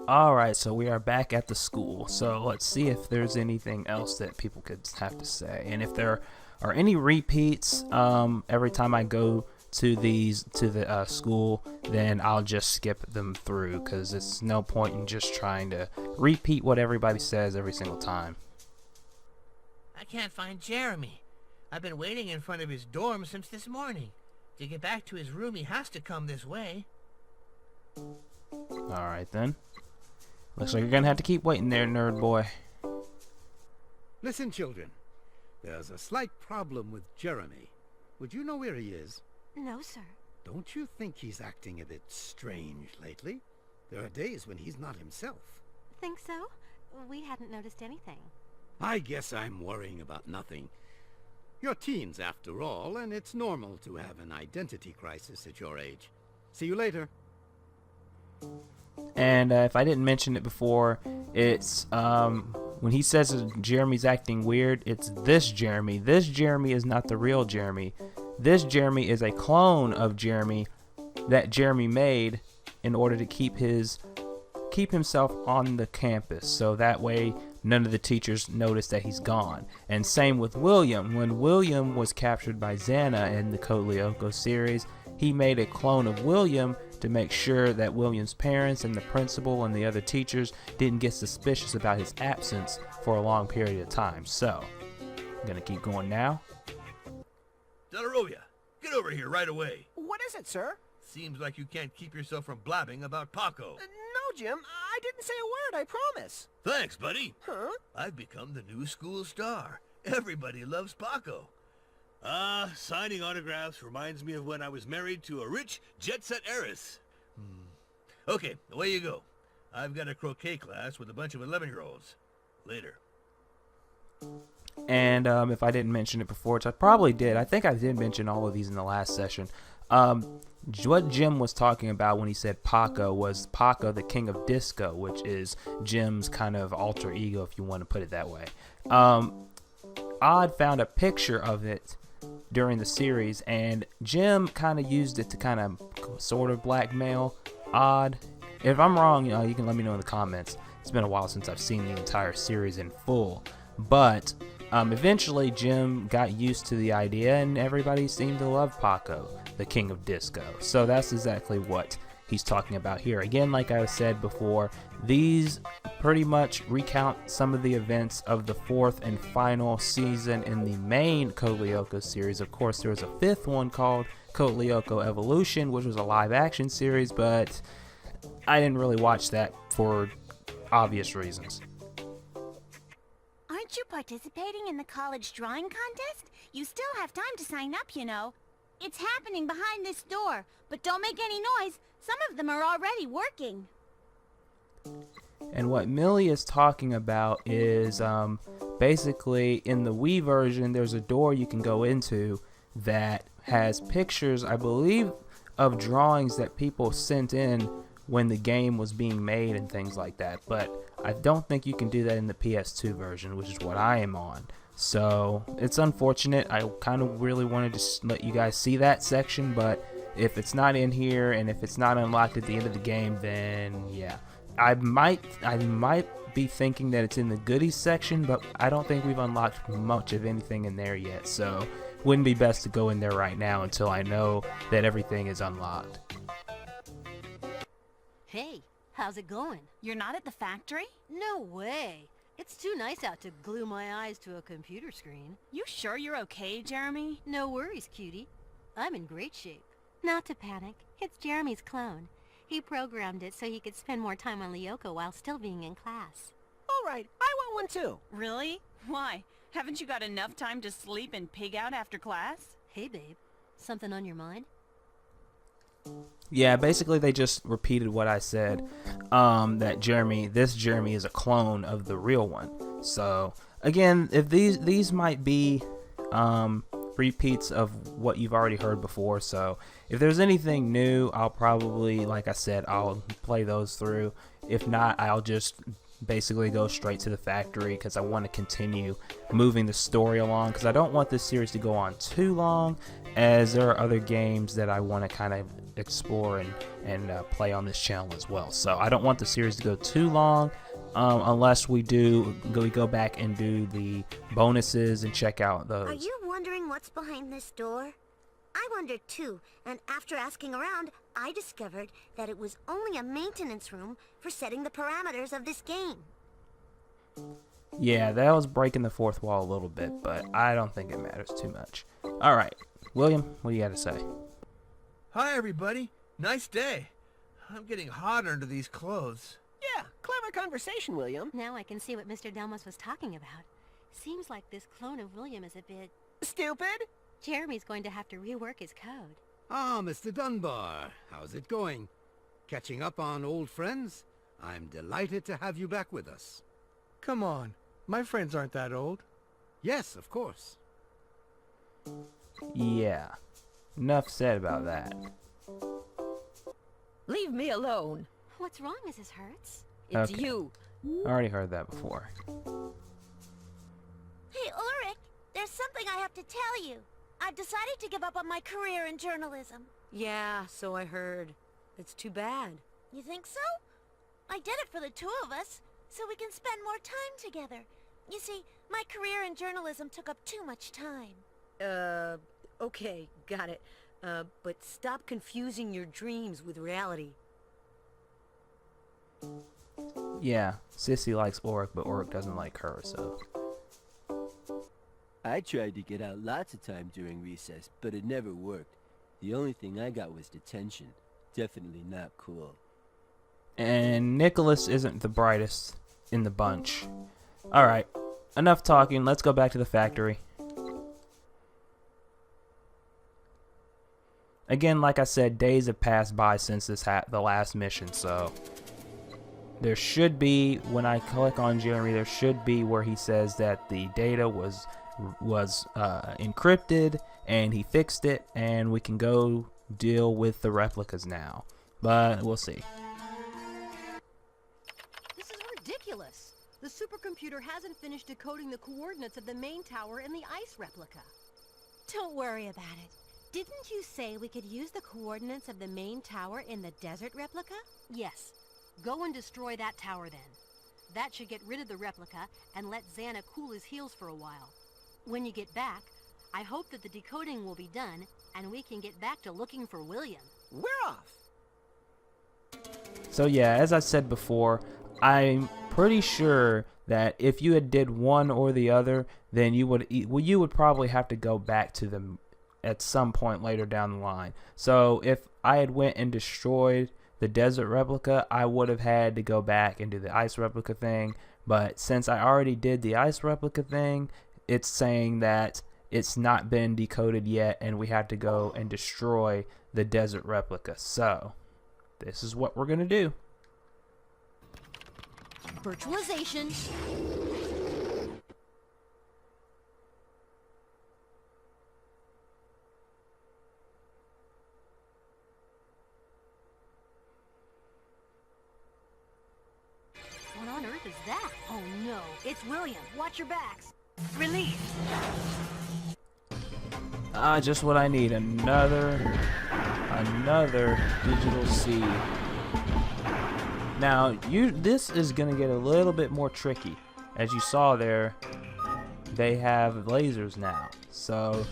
Alright, so we are back at the school. So let's see if there's anything else that people could have to say. And if there are any repeats every time I go to the school, then I'll just skip them through, because it's no point in just trying to repeat what everybody says every single time. I can't find Jeremy. I've been waiting in front of his dorm since this morning. To get back to his room, he has to come this way. Alright then. Looks like you're gonna have to keep waiting there, nerd boy. Listen, children. There's a slight problem with Jeremy. Would you know where he is? No, sir. Don't you think he's acting a bit strange lately? There are days when he's not himself. Think so? We hadn't noticed anything. I guess I'm worrying about nothing. You're teens after all, and it's normal to have an identity crisis at your age. See you later. And if I didn't mention it before, it's when he says Jeremy's acting weird, it's this Jeremy. This Jeremy is not the real Jeremy. This Jeremy is a clone of Jeremy that Jeremy made in order to keep himself on the campus, so that way none of the teachers notice that he's gone. And same with William. When William was captured by XANA in the Code Lyoko series, he made a clone of William to make sure that William's parents and the principal and the other teachers didn't get suspicious about his absence for a long period of time. So, I'm gonna keep going now. Delarovia, get over here right away. What is it, sir? Seems like you can't keep yourself from blabbing about Paco. No, Jim. I didn't say a word, I promise. Thanks, buddy. Huh? I've become the new school star. Everybody loves Paco. Signing autographs reminds me of when I was married to a rich jet-set heiress. Okay, away you go. I've got a croquet class with a bunch of 11-year-olds. Later. And if I didn't mention it before, which I probably did, I think I did mention all of these in the last session. What Jim was talking about when he said Paco was Paco, the king of disco, which is Jim's kind of alter ego, if you want to put it that way. Odd found a picture of it during the series, and Jim kind of used it to kind of sort of blackmail Odd. If I'm wrong, you can let me know in the comments. It's been a while since I've seen the entire series in full, but eventually Jim got used to the idea, and everybody seemed to love Paco, the king of disco. So that's exactly what he's talking about here. Again, like I said before, these pretty much recount some of the events of the fourth and final season in the main Code Lyoko series. Of course, there was a fifth one called Code Lyoko Evolution, which was a live action series, but I didn't really watch that for obvious reasons. Aren't you participating in the college drawing contest? You still have time to sign up, you know. It's happening behind this door, but don't make any noise. Some of them are already working. And what Millie is talking about is basically in the Wii version, there's a door you can go into that has pictures, I believe, of drawings that people sent in when the game was being made and things like that. But I don't think you can do that in the PS2 version, which is what I am on. So it's unfortunate. I kind of really wanted to let you guys see that section, but if it's not in here and if it's not unlocked at the end of the game, then yeah. I might be thinking that it's in the goodies section, but I don't think we've unlocked much of anything in there yet, so wouldn't be best to go in there right now until I know that everything is unlocked. Hey, how's it going? You're not at the factory? No way. It's too nice out to glue my eyes to a computer screen. You sure you're okay, Jeremy? No worries, cutie. I'm in great shape. Not to panic. It's Jeremy's clone. He programmed it so he could spend more time on Lyoko while still being in class. All right, I want one too. Really? Why? Haven't you got enough time to sleep and pig out after class? Hey, babe. Something on your mind? Yeah, basically they just repeated what I said, that this Jeremy is a clone of the real one. So again, if these might be repeats of what you've already heard before, so if there's anything new, I'll probably, like I said, I'll play those through. If not, I'll just basically go straight to the factory, because I want to continue moving the story along, because I don't want this series to go on too long, as there are other games that I want to kind of explore and play on this channel as well. So I don't want the series to go too long, unless we go back and do the bonuses and check out those. Are you wondering what's behind this door? I wondered too, and after asking around, I discovered that it was only a maintenance room for setting the parameters of this game. Yeah, that was breaking the fourth wall a little bit, but I don't think it matters too much. Alright, William, what do you got to say? Hi, everybody. Nice day. I'm getting hot under these clothes. Yeah, clever conversation, William. Now I can see what Mr. Delmas was talking about. Seems like this clone of William is a bit... Stupid? Jeremy's going to have to rework his code. Ah, Mr. Dunbar. How's it going? Catching up on old friends? I'm delighted to have you back with us. Come on. My friends aren't that old. Yes, of course. Yeah, enough said about that. Leave me alone. What's wrong, Mrs. Hertz? It's Okay. you. I already heard that before. Hey, Ulrich, there's something I have to tell you. I've decided to give up on my career in journalism. Yeah, so I heard. It's too bad. You think so? I did it for the two of us, so we can spend more time together. You see, my career in journalism took up too much time. Okay, got it. But stop confusing your dreams with reality. Yeah, Sissy likes Ulrich, but Ulrich doesn't like her, so... I tried to get out lots of time during recess, but it never worked. The only thing I got was detention. Definitely not cool. And Nicholas isn't the brightest in the bunch. Alright, enough talking. Let's go back to the factory. Again, like I said, days have passed by since the last mission, so... There should be, when I click on Jeremy, there should be where he says that the data was encrypted and he fixed it, and we can go deal with the replicas now. But we'll see. This is ridiculous. The supercomputer hasn't finished decoding the coordinates of the main tower and the ice replica. Don't worry about it. Didn't you say we could use the coordinates of the main tower in the desert replica? Yes. Go and destroy that tower then. That should get rid of the replica and let XANA cool his heels for a while. When you get back, I hope that the decoding will be done and we can get back to looking for William. We're off. So yeah, as I said before, I'm pretty sure that if you had did one or the other, then you would probably have to go back to them at some point later down the line. So if I had went and destroyed the desert replica, I would have had to go back and do the ice replica thing. But since I already did the ice replica thing, it's saying that it's not been decoded yet and we have to go and destroy the desert replica. So this is what we're gonna do. Virtualization. What on earth is that? Oh no, it's William. Watch your backs. Release. Just what I need. Another digital seed. Now, this is gonna get a little bit more tricky. As you saw there, they have lasers now, so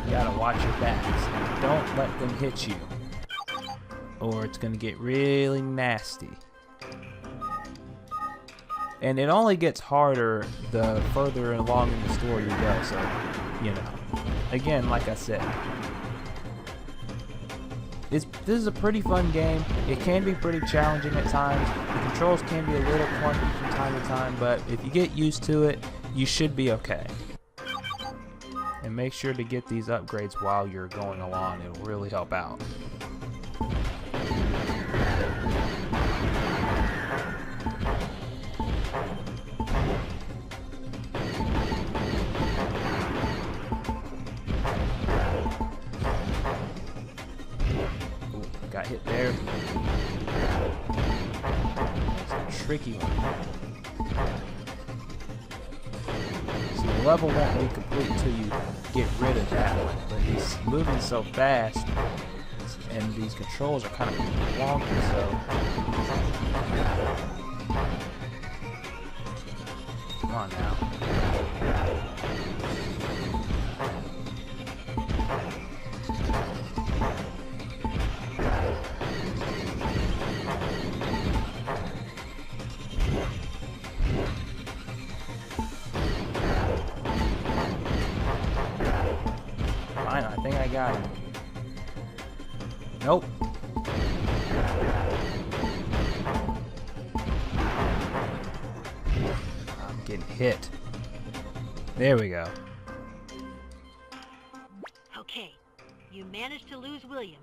you gotta watch your backs. Don't let them hit you, or it's gonna get really nasty. And it only gets harder the further along in the story you go, so, you know. Again, like I said, this is a pretty fun game. It can be pretty challenging at times. The controls can be a little clunky from time to time, but if you get used to it, you should be okay. And make sure to get these upgrades while you're going along. It'll really help out. Got hit there. That's a tricky one. See, level won't be complete until you get rid of that one. But he's moving so fast, and these controls are kind of wonky, so... Come on now. Fine, I think I got it. Nope. I'm getting hit. There we go. Okay, you managed to lose William.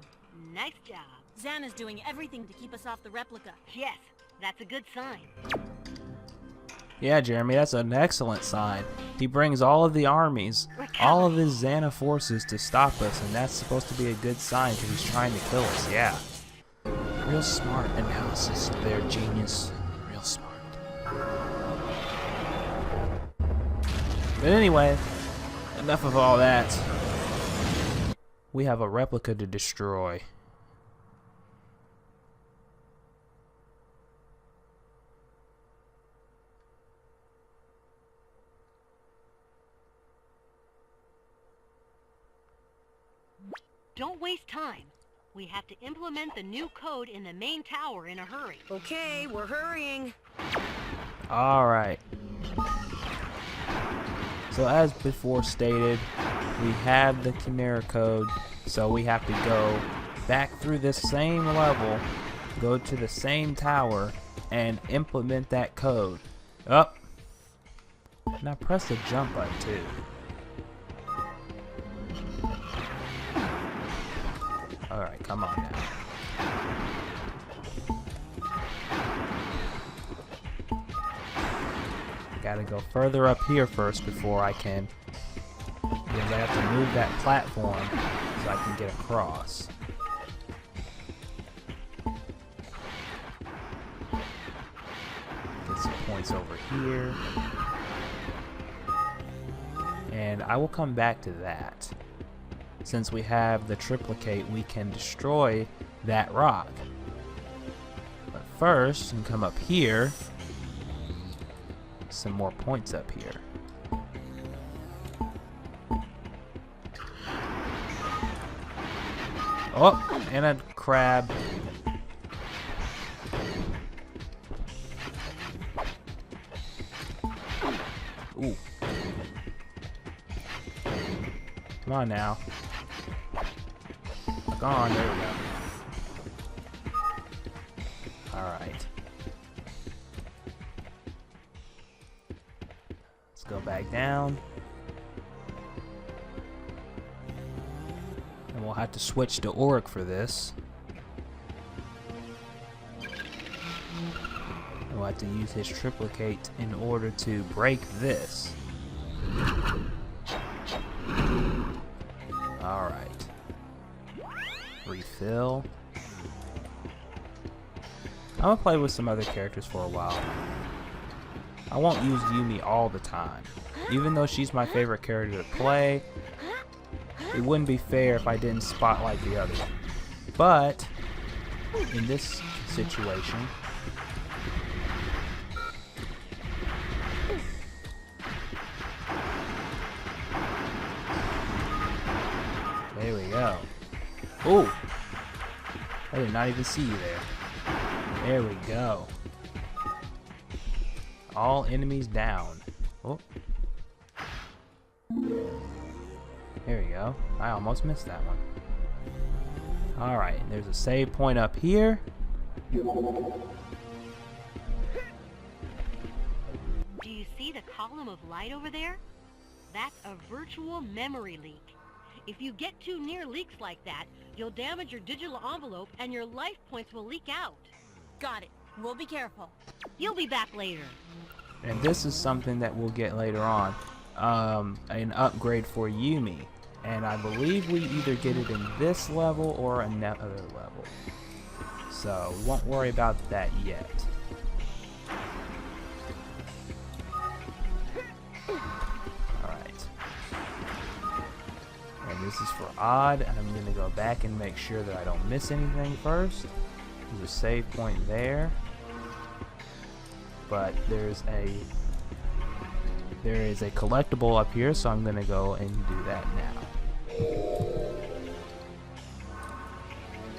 Nice job. XANA's doing everything to keep us off the replica. Yes, that's a good sign. Yeah, Jeremy, that's an excellent sign. He brings all of the armies, all of his XANA forces to stop us, and that's supposed to be a good sign because he's trying to kill us, yeah. Real smart analysis there, genius. Real smart. But anyway, enough of all that. We have a replica to destroy. Don't waste time. We have to implement the new code in the main tower in a hurry. Okay, we're hurrying. Alright. So as before stated, we have the Chimera code, so we have to go back through this same level, go to the same tower, and implement that code. Up. And I press the jump button too. Alright, come on now. Gotta go further up here first before I can, because I have to move that platform so I can get across. Get some points over here. And I will come back to that. Since we have the triplicate, we can destroy that rock. But first, we can come up here. Some more points up here. Oh, and a crab. Ooh. Come on now. Gone, there we go. Alright. Let's go back down. And we'll have to switch to Ulrich for this. We'll have to use his triplicate in order to break this. Alright. Refill. I'm gonna play with some other characters for a while. I won't use Yumi all the time. Even though she's my favorite character to play, it wouldn't be fair if I didn't spotlight the others. But, in this situation, there we go. Oh! I did not even see you there. There we go. All enemies down. Oh. There we go. I almost missed that one. Alright, there's a save point up here. Do you see the column of light over there? That's a virtual memory leak. If you get too near leaks like that, you'll damage your digital envelope and your life points will leak out. Got it. We'll be careful. You'll be back later. And this is something that we'll get later on. An upgrade for Yumi. And I believe we either get it in this level or another level. So, won't worry about that yet. Alright. this is for odd. I'm gonna go back and make sure that I don't miss anything first. There's a save point there, but there is a collectible up here, so I'm gonna go and do that now.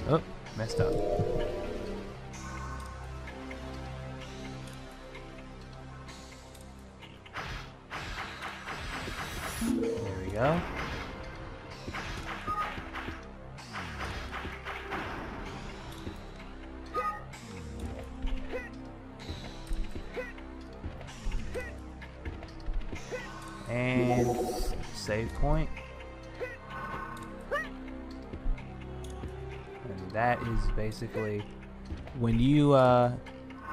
Oh, messed up. There we go. And save point. And that is basically when you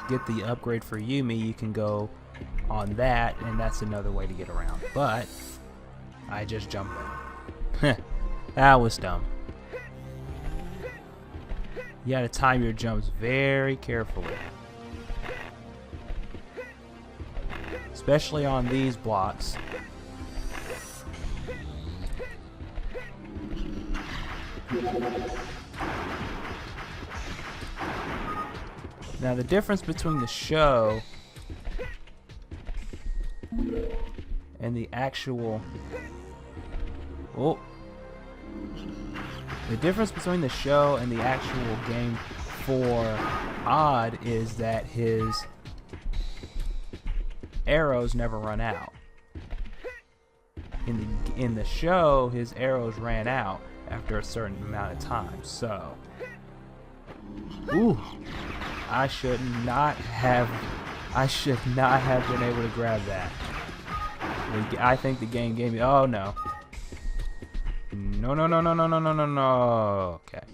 get the upgrade for Yumi, you can go on that, and that's another way to get around. But I just jumped in. That was dumb. You gotta time your jumps very carefully. Especially on these blocks. Now the difference between the show and the actual... Oh. The difference between the show and the actual game for Odd is that his arrows never run out. In the show, his arrows ran out after a certain amount of time. So, ooh, I should not have been able to grab that. I think the game gave me. Oh no. No. Okay.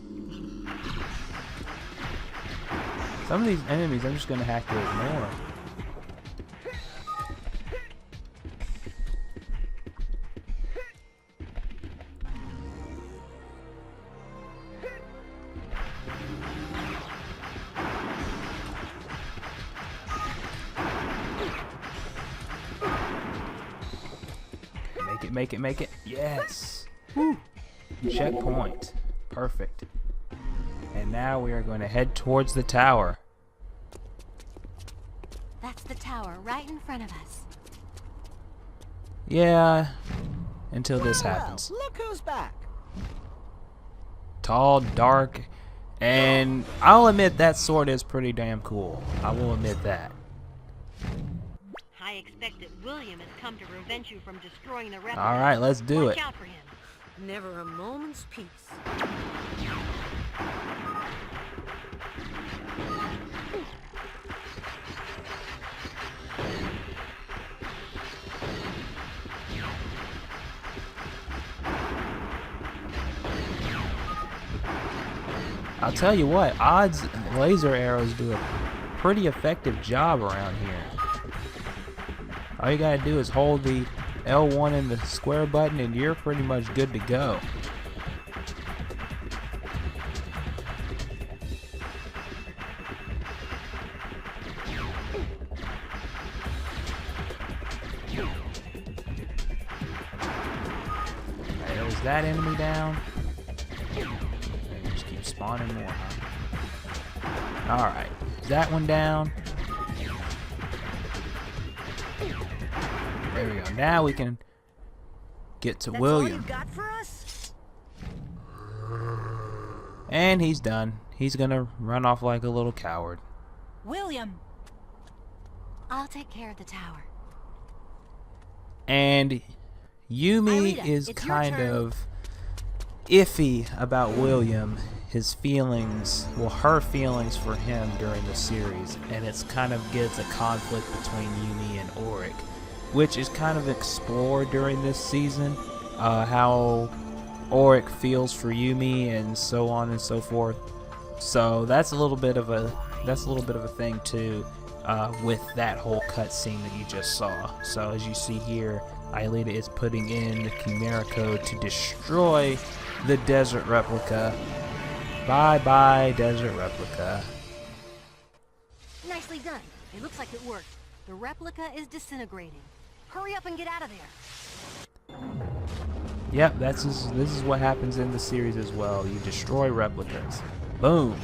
Some of these enemies I'm just gonna have to ignore. Make it. Yes. Woo. Checkpoint. Perfect. And now we are going to head towards the tower. That's the tower right in front of us. Yeah. Until this happens. Look who's back. Tall, dark, and I'll admit that sword is pretty damn cool. I will admit that. I expect that William has come to prevent you from destroying the replica. All right, let's do Watch it. out for him. Never a moment's peace. I'll tell you what, Odd's laser arrows do a pretty effective job around here. All you gotta do is hold the L1 and the square button and you're pretty much good to go. There's that enemy down. And just keep spawning more, huh? Alright, that one down. There we go. Now we can get to William. All you got for us? And he's done. He's gonna run off like a little coward. William! I'll take care of the tower. And Yumi Aelita, is it's kind your turn. of iffy about William, his feelings, well, her feelings for him during the series, and it's kind of gets a conflict between Yumi and Ulrich, which is kind of explored during this season, how Ulrich feels for Yumi and so on and so forth. So that's a little bit of a thing too, with that whole cutscene that you just saw. So as you see here, Aelita is putting in the Chimera code to destroy the desert replica. Bye bye, desert replica. Nicely done. It looks like it worked. The replica is disintegrating. Hurry up and get out of there. Yep, this is what happens in the series as well. You destroy replicas. Boom.